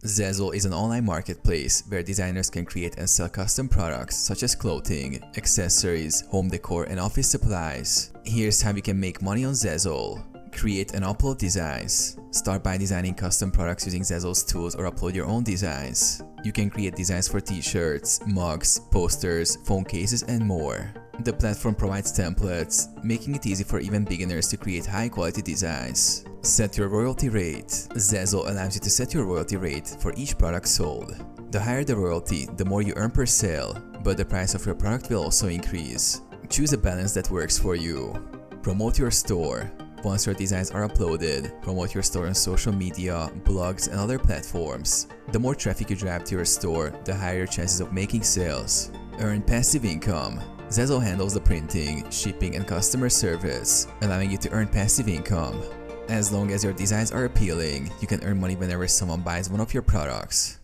Zazzle is an online marketplace where designers can create and sell custom products such as clothing, accessories, home decor, and office supplies. Here's how you can make money on Zazzle. Create and upload designs. Start by designing custom products using Zazzle's tools or upload your own designs. You can create designs for t-shirts, mugs, posters, phone cases, and more. The platform provides templates, making it easy for even beginners to create high-quality designs. Set your royalty rate. Zazzle allows you to set your royalty rate for each product sold. The higher the royalty, the more you earn per sale, but the price of your product will also increase. Choose a balance that works for you. Promote your store. Once your designs are uploaded, promote your store on social media, blogs, and other platforms. The more traffic you drive to your store, the higher your chances of making sales. Earn passive income. Zazzle handles the printing, shipping, and customer service, allowing you to earn passive income. As long as your designs are appealing, you can earn money whenever someone buys one of your products.